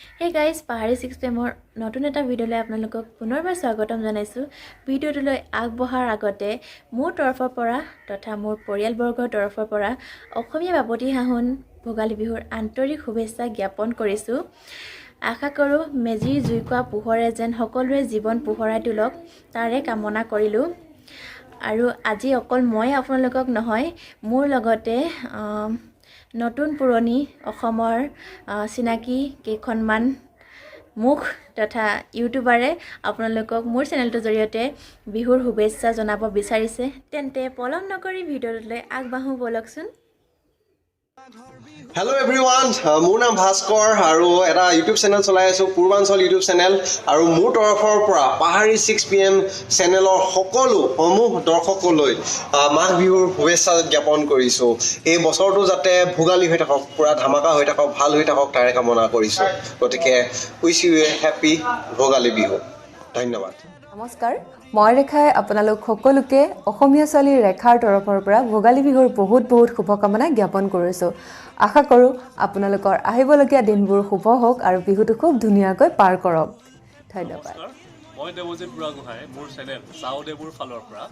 Hey guys, পাহাৰী 6PM নতুন এটা ভিডিঅ'লৈ আপোনালোকক পুনৰবাৰ স্বাগতম জনাইছোঁ। ভিডিঅ'টোলৈ আগবঢ়াৰ আগতে মোৰ তৰফৰ পৰা তথা মোৰ পৰিয়ালবৰ্গৰ তৰফৰ পৰা অসমীয়া বাপতি সাহোন ভোগালী বিহুৰ আন্তৰিক শুভেচ্ছা জ্ঞাপন কৰিছোঁ। আশা কৰোঁ মেজিৰ জুইকুৰা পোহৰে যেন সকলোৰে জীৱন পোহৰাই তোলক তাৰে কামনা কৰিলোঁ। আৰু আজি অকল মই আপোনালোকক নহয়, মোৰ লগতে নতুন পুৰণি অসমৰ চিনাকি কেইখনমান মুখ তথা ইউটিউবাৰে আপোনালোকক মোৰ চেনেলটোৰ জৰিয়তে বিহুৰ শুভেচ্ছা জনাব বিচাৰিছে। তেন্তে পলম নকৰি ভিডিঅ'টোলৈ আগবাঢ়ো বলকচোন। হেল্ল' এভৰিৱান, মোৰ নাম ভাস্কৰ আৰু এটা ইউটিউব চেনেল চলাই আছোঁ, পূৰ্বাঞ্চল ইউটিউব চেনেল। আৰু মোৰ তৰফৰ পৰা পাহাৰী 6PM চেনেলৰ সকলোসমূহ দৰ্শকলৈ মাঘ বিহুৰ শুভেচ্ছা জ্ঞাপন কৰিছোঁ। এই বছৰটো যাতে ভোগালী হৈ থাকক, পূৰা ধামাকা হৈ থাকক, ভাল হৈ থাকক তাৰে কামনা কৰিছোঁ। গতিকে wish U A happy Bhogali Bihu. ধন্যবাদ। নমস্কাৰ, মই ৰেখাই আপোনালোক সকলোকে অসমীয়া ছোৱালী ৰেখাৰ তৰফৰ পৰা ভোগালী বিহুৰ বহুত শুভকামনা জ্ঞাপন কৰিছোঁ। আশা কৰোঁ আপোনালোকৰ আহিবলগীয়া দিনবোৰ শুভ হওক আৰু বিহুটো খুব ধুনীয়াকৈ পাৰ কৰক। ধন্যবাদ। মই দেৱজিৎ বুঢ়াগোহাঁই মোৰ চেনেল চাও দেৱৰ ফালৰ পৰা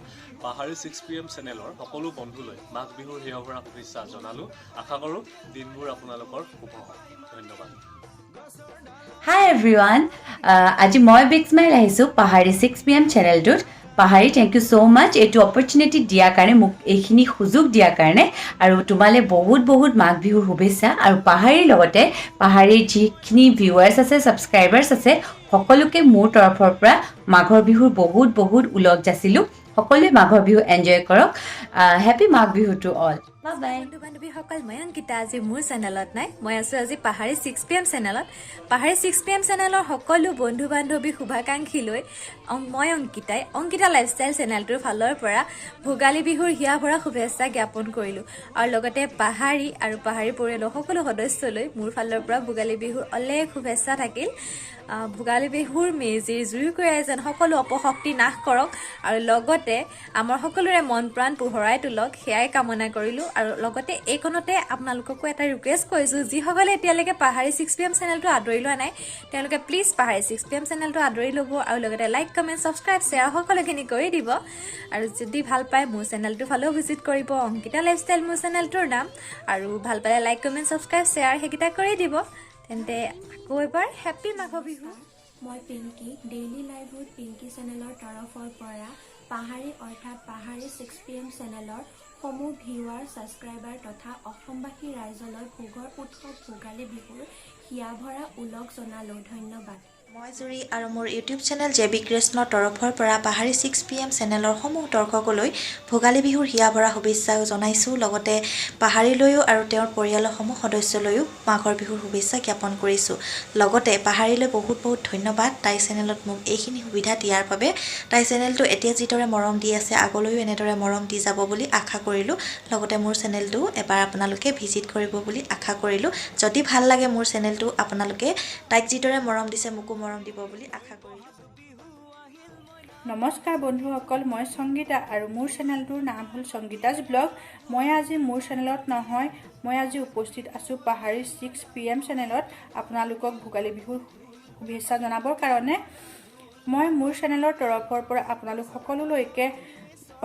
পাহাৰী 6PM চেনেলৰ সকলো বন্ধুলৈ মাঘ বিহুৰ হিৰভৰা শুভেচ্ছা জনালোঁ। আশা কৰোঁ দিনবোৰ আপোনালোকৰ শুভ হওক। ধন্যবাদ। হাই এভৰিৱান, আজি মই বিগ স্মাইল আহিছোঁ পাহাৰী 6PM চেনেলটোত। Pahari thank you so' মাছ এইটো অপৰচুনিটি দিয়াৰ কাৰণে, মোক এইখিনি সুযোগ দিয়াৰ কাৰণে। আৰু তোমালৈ বহুত মাঘ বিহুৰ শুভেচ্ছা। আৰু পাহাৰীৰ লগতে পাহাৰীৰ যিখিনি ভিউৱাৰ্ছ আছে, ছাবস্ক্ৰাইবাৰ্ছ আছে, সকলোকে মোৰ তৰফৰ পৰা মাঘৰ বিহুৰ বহুত উলগ যাচিলোঁ। সকলোৱে মাঘৰ বিহু এনজয় কৰক। Happy Magh Bihu to all. বন্ধু বান্ধৱীসকল, মই অংকিতা আজি মোৰ চেনেলত নাই, মই আছোঁ আজি পাহাৰী 6PM চেনেলত। পাহাৰী 6PM চেনেলৰ সকলো বন্ধু বান্ধৱী শুভাকাংক্ষীলৈ মই অংকিতা লাইফষ্টাইল চেনেলটোৰ ফালৰ পৰা ভোগালী বিহুৰ হিয়া ভৰা শুভেচ্ছা জ্ঞাপন কৰিলোঁ। আৰু লগতে পাহাৰী আৰু পাহাৰী পৰিয়ালৰ সকলো সদস্যলৈ মোৰ ফালৰ পৰা ভোগালী বিহুৰ অলেখ শুভেচ্ছা থাকিল। ভোগালী বিহুৰ মেজিৰ জুইকুৰাই যেন সকলো অপশক্তি নাশ কৰক আৰু লগতে আমাৰ সকলোৰে মন প্ৰাণ পোহৰাই তোলক, সেয়াই কামনা কৰিলোঁ। আৰু লগতে এইকণতে আপোনালোককো এটা ৰিকুৱেষ্ট কৰিছোঁ, যিসকলে এতিয়ালৈকে পাহাৰী 6PM চেনেলটো আদৰি লোৱা নাই তেওঁলোকে প্লিজ পাহাৰী 6PM চেনেলটো আদৰি ল'ব আৰু লগতে লাইক, কমেণ্ট, ছাবস্ক্ৰাইব, শ্বেয়াৰ সকলোখিনি কৰি দিব। আৰু যদি ভাল পায় মোৰ চেনেলটোৰ ফালেও ভিজিট কৰিব, অংকিতা লাইফষ্টাইল মোৰ চেনেলটোৰ নাম। আৰু ভাল পালে লাইক, কমেণ্ট, ছাবস্ক্ৰাইব, শ্বেয়াৰ সেইকেইটা কৰি দিব। তেন্তে আকৌ এবাৰ হেপী মাঘ বিহু। মই Pinky, daily live with Pinky চেনেলৰ তৰফৰ পৰা পাহাৰী অৰ্থাৎ পাহাৰী 6PM চেনেলৰ সমূহ ভিউৱাৰ, ছাবস্ক্ৰাইবাৰ তথা অসমবাসী ৰাইজলৈ ভোগৰ উৎসৱ ভোগালী বিহুৰ হিয়াভৰা উলগ জনালোঁ। ধন্যবাদ। মই জুৰি আৰু মোৰ ইউটিউব চেনেল জেবি কৃষ্ণৰ তৰফৰ পৰা পাহাৰী 6PM চেনেলৰ সমূহ দৰ্শকলৈ ভোগালী বিহুৰ হিয়াভৰা শুভেচ্ছা জনাইছোঁ। লগতে পাহাৰীলৈও আৰু তেওঁৰ পৰিয়ালৰ সমূহ সদস্যলৈও মাঘৰ বিহুৰ শুভেচ্ছা জ্ঞাপন কৰিছোঁ। লগতে পাহাৰীলৈ বহুত ধন্যবাদ, তাই চেনেলত মোক এইখিনি সুবিধা দিয়াৰ বাবে। তাই চেনেলটো এতিয়া যিদৰে মৰম দি আছে আগলৈও এনেদৰে মৰম দি যাব বুলি আশা কৰিলোঁ। লগতে মোৰ চেনেলটো এবাৰ আপোনালোকে ভিজিট কৰিব বুলি আশা কৰিলোঁ। যদি ভাল লাগে মোৰ চেনেলটো, আপোনালোকে তাইক যিদৰে মৰম দিছে মোকো মৰম দিব বুলি আশা কৰিলোঁ। নমস্কাৰ বন্ধুসকল, মই সংগীতা আৰু মোৰ চেনেলটোৰ নাম হ'ল সংগীতাজ ব্লগ। মই আজি মোৰ চেনেলত নহয়, মই আজি উপস্থিত আছোঁ পাহাৰী 6PM চেনেলত আপোনালোকক ভোগালী বিহুৰ শুভেচ্ছা জনাবৰ কাৰণে। মই মোৰ চেনেলৰ তৰফৰ পৰা আপোনালোক সকলোলৈকে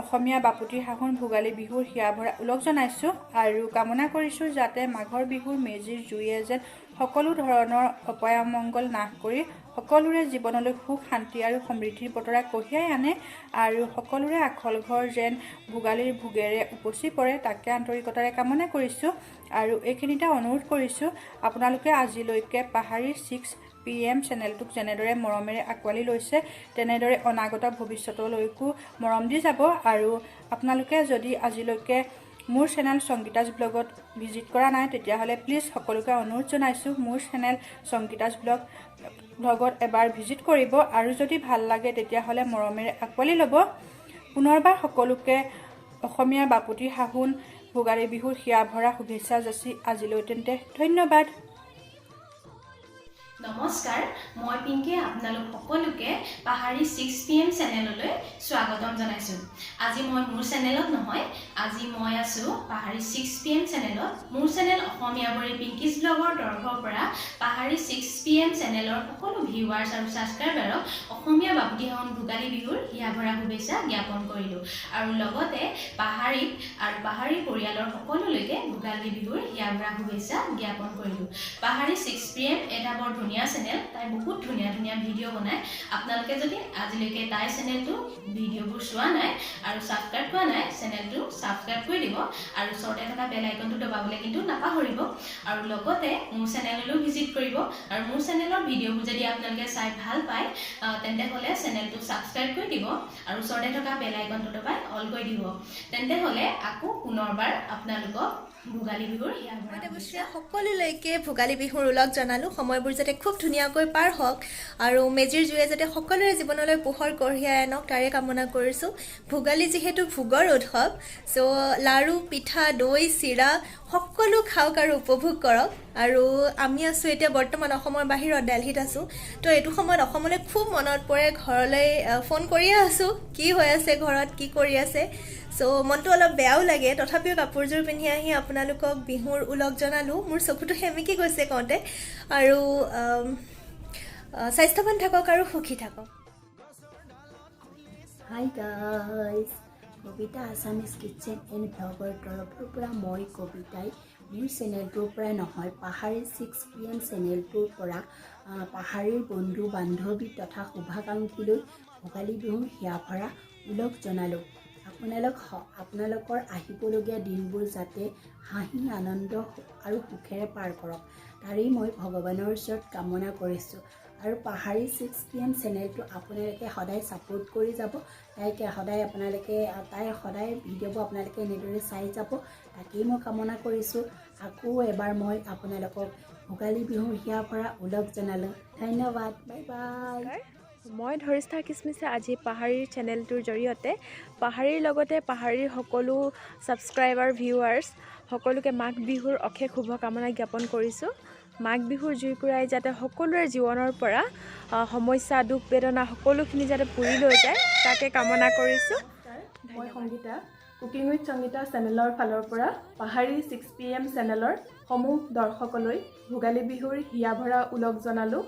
অসমীয়া বাপতি সাহোন ভোগালী বিহুৰ হিয়াভৰা উলগ জনাইছোঁ আৰু কামনা কৰিছোঁ যাতে মাঘৰ বিহুৰ মেজিৰ জুয়ে যেন সকলো ধৰণৰ অপায় অমংগল নাশ কৰি সকলোৰে জীৱনলৈ সুখ, শান্তি আৰু সমৃদ্ধিৰ বতৰা কঢ়িয়াই আনে আৰু সকলোৰে আখল ঘৰ যেন ভোগালীৰ ভোগেৰে উপচি পৰে, তাকে আন্তৰিকতাৰে কামনা কৰিছোঁ। আৰু এইখিনিতে অনুৰোধ কৰিছোঁ আপোনালোকে আজিলৈকে পাহাৰী 6PM চেনেলটোক যেনেদৰে মৰমেৰে আঁকোৱালি লৈছে তেনেদৰে অনাগত ভৱিষ্যতলৈকো মৰম দি যাব। আৰু আপোনালোকে যদি আজিলৈকে মোৰ চেনেল সংগীতাজ ব্লগত ভিজিট কৰা নাই তেতিয়াহ'লে প্লিজ সকলোকে অনুৰোধ জনাইছোঁ মোৰ চেনেল সংগীতাজ ব্লগত এবাৰ ভিজিট কৰিব আৰু যদি ভাল লাগে তেতিয়াহ'লে মৰমেৰে আঁকোৱালি ল'ব। পুনৰবাৰ সকলোকে অসমীয়া বাপতি সাহোন ভোগালী বিহুৰ হিয়া ভৰা শুভেচ্ছা যাচি আজিলৈ তেন্তে ধন্যবাদ। নমস্কাৰ মই পিংকি আপোনালোক সকলোকে পাহাৰী 6 PM চেনেললৈ স্বাগতম জনাইছোঁ আজি মই মোৰ চেনেলত নহয় আজি মই আছো পাহাৰী 6 PM চেনেলত মোৰ চেনেল অসমীয়া বৰী পিংকিজ ব্লগৰ তৰফৰ পৰা পাহাৰী 6 PM চেনেলৰ সকলো ভিউৱাৰ্ছ আৰু ছাবস্ক্ৰাইবাৰক অসমীয়া বাপতিসাহোন ভোগালী বিহুৰ হিয়াভৰা শুভেচ্ছা জ্ঞাপন কৰিলোঁ আৰু লগতে পাহাৰীত আৰু পাহাৰী পৰিয়ালৰ সকলোলৈকে ভোগালী বিহুৰ হিয়াভৰা শুভেচ্ছা জ্ঞাপন কৰিলোঁ পাহাৰী 6 PM এটা বৰ ধুনীয়া চেনেল তাই বহুত ধুনীয়া ধুনীয়া ভিডিঅ' বনায় আপোনালোকে যদি আজিলৈকে তাই চেনেলটো ভিডিঅ'বোৰ চোৱা নাই আৰু ছাবস্ক্ৰাইব কৰা নাই চেনেলটো ছাবস্ক্ৰাইব কৰি দিব আৰু ওচৰতে থকা বেল আইকনটো দবাবলৈ কিন্তু নাপাহৰিব আৰু লগতে মোৰ চেনেললৈ ভিজিট কৰিব আৰু মোৰ চেনেলৰ ভিডিঅ'বোৰ যদি আপোনালোকে চাই ভাল পায় তেন্তে হ'লে চেনেলটো ছাবস্ক্ৰাইব কৰি দিব আৰু ওচৰতে থকা বেল আইকনটো দবাই অল কৰি দিব তেন্তে হ'লে আকৌ পুনৰবাৰ আপোনালোকক ভোগালী বিহুৰ সকলোলৈকে ভোগালী বিহুৰ ওলগ জনালোঁ সময়বোৰ যাতে খুব ধুনীয়াকৈ পাৰ হওক আৰু মেজিৰ জুয়ে যাতে সকলোৰে জীৱনলৈ পোহৰ কঢ়িয়াই আনক তাৰে কামনা কৰিছোঁ ভোগালী যিহেতু ভোগৰ উৎসৱ চ' লাড়ু পিঠা দৈ চিৰা সকলো খাওক আৰু উপভোগ কৰক আৰু আমি আছোঁ এতিয়া বৰ্তমান অসমৰ বাহিৰত দিল্লীত আছোঁ তো এইটো সময়ত অসমলৈ খুব মনত পৰে ঘৰলৈ ফোন কৰিয়ে আছোঁ কি হৈ আছে ঘৰত কি কৰি আছে চ' মনটো অলপ বেয়াও লাগে তথাপিও কাপোৰযোৰ পিন্ধি আহি আপোনালোকক বিহুৰ ওলগ জনালোঁ মোৰ চকুটো সেমেকি গৈছে কওঁতে আৰু স্বাস্থ্যৱান থাকক আৰু সুখী থাকক hi guys Kavita Assamese kitchen and ব্লগৰ তৰফৰ পৰা মই কবিতাই মোৰ চেনেলটোৰ পৰা নহয় পাহাৰী 6 PM চেনেলটোৰ পৰা পাহাৰীৰ বন্ধু বান্ধৱী তথা শুভাকাংক্ষীলৈ ভোগালী বিহুৰ হিয়াভৰা ওলগ জনালোঁ আপোনালোকৰ আহিবলগীয়া দিনবোৰ যাতে হাঁহি আনন্দ আৰু সুখেৰে পাৰ কৰক তাৰেই মই ভগৱানৰ ওচৰত কামনা কৰিছোঁ আৰু পাহাৰী 6 PM চেনেলটো আপোনালোকে সদায় ছাপোৰ্ট কৰি যাব তাইৰ সদায় ভিডিঅ'বোৰ আপোনালোকে এনেদৰে চাই যাব তাকেই মই কামনা কৰিছোঁ আকৌ এবাৰ মই আপোনালোকক ভোগালী বিহুৰ হিয়াভৰা ওলগ জনালোঁ ধন্যবাদ বাই বাই মই ধৰিষ্ঠা কিচমিচে আজি পাহাৰীৰ চেনেলটোৰ জৰিয়তে পাহাৰীৰ লগতে পাহাৰীৰ সকলো ছাবস্ক্ৰাইবাৰ ভিউৱাৰ্ছ সকলোকে মাঘ বিহুৰ অশেষ শুভকামনা জ্ঞাপন কৰিছোঁ মাঘ বিহুৰ জুইকুৰাই যাতে সকলোৰে জীৱনৰ পৰা সমস্যা দুখ বেদনা সকলোখিনি যাতে পুৰি লৈ যায় তাকে কামনা কৰিছোঁ মই সংগীতা কুকিং উইথ সংগীতা চেনেলৰ ফালৰ পৰা পাহাৰী 6 PM চেনেলৰ সমূহ দৰ্শকলৈ ভোগালী বিহুৰ হিয়াভৰা ওলগ জনালোঁ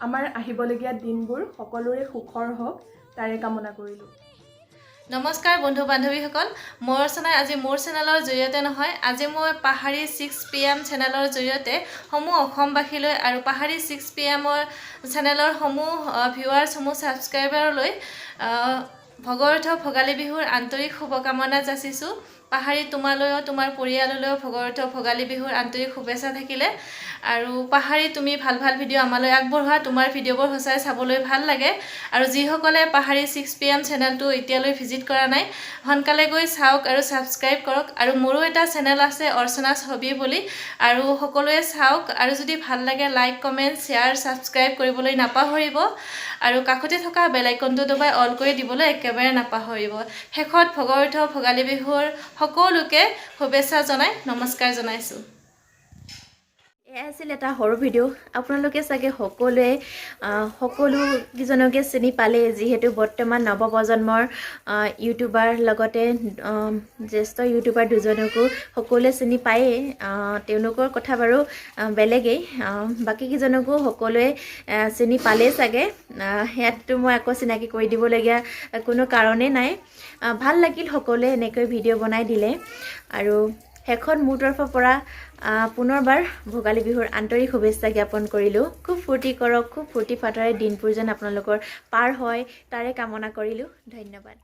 আমাৰ আহিবলগীয়া দিনবোৰ সকলোৰে সুখৰ হওক তাৰে কামনা কৰিলোঁ নমস্কাৰ বন্ধু বান্ধৱীসকল মোৰ ৰচনাই আজি মোৰ চেনেলৰ জৰিয়তে নহয় আজি মই পাহাৰী 6 PM চেনেলৰ জৰিয়তে সমূহ অসমবাসীলৈ আৰু পাহাৰী 6 PMৰ চেনেলৰ সমূহ ভিউৱাৰ্ছসমূহ ছাবস্ক্ৰাইবাৰলৈ ভগৱৰ্থ ভোগালী বিহুৰ আন্তৰিক শুভকামনা যাচিছোঁ পাহাৰী তোমালৈও তোমাৰ পৰিয়াললৈও ভগৱৰ্থ ভোগালী বিহুৰ আন্তৰিক শুভেচ্ছা থাকিলে আৰু পাহাৰী তুমি ভাল ভাল ভিডিঅ' আমালৈ আগবঢ়োৱা তোমাৰ ভিডিঅ'বোৰ সঁচাই চাবলৈ ভাল লাগে আৰু যিসকলে পাহাৰী 6 PM চেনেলটো এতিয়ালৈ ভিজিট কৰা নাই সোনকালে গৈ চাওক আৰু ছাবস্ক্ৰাইব কৰক আৰু মোৰো এটা চেনেল আছে অৰ্চনাছ হবি বুলি আৰু সকলোৱে চাওক আৰু যদি ভাল লাগে লাইক কমেণ্ট শ্বেয়াৰ ছাবস্ক্ৰাইব কৰিবলৈ নাপাহৰিব আৰু কাষতে থকা বেল আইকনটো দবাই অল কৰি দিবলৈ একেবাৰে নাপাহৰিব শেষত ভগৱৰ্থ ভোগালী বিহুৰ সকলোকে শুভেচ্ছা জনাই নমস্কাৰ জনাইছোঁ এয়া আছিল এটা সৰু ভিডিঅ' আপোনালোকে চাগে সকলোকেইজনকে চিনি পালে যিহেতু বৰ্তমান নৱপ্ৰজন্মৰ ইউটিউবাৰ লগতে জ্যেষ্ঠ ইউটিউবাৰ দুজনকো সকলোৱে চিনি পায়েই তেওঁলোকৰ কথা বাৰু বেলেগেই বাকীকেইজনকো সকলোৱে চিনি পালেই চাগে সেয়াতো মই আকৌ চিনাকি কৰি দিবলগীয়া কোনো কাৰণেই নাই ভাল লাগিল সকলোৱে এনেকৈ ভিডিঅ' বনাই দিলে আৰু শেষত মোৰ তৰফৰ পৰা পুনৰবাৰ ভোগালী বিহুৰ আন্তৰিক শুভেচ্ছা জ্ঞাপন কৰিলোঁ খুব ফূৰ্তি কৰক খুব ফূৰ্তি ফাৰ্তাৰে দিনবোৰ যেন আপোনালোকৰ পাৰ হয় তাৰে কামনা কৰিলোঁ ধন্যবাদ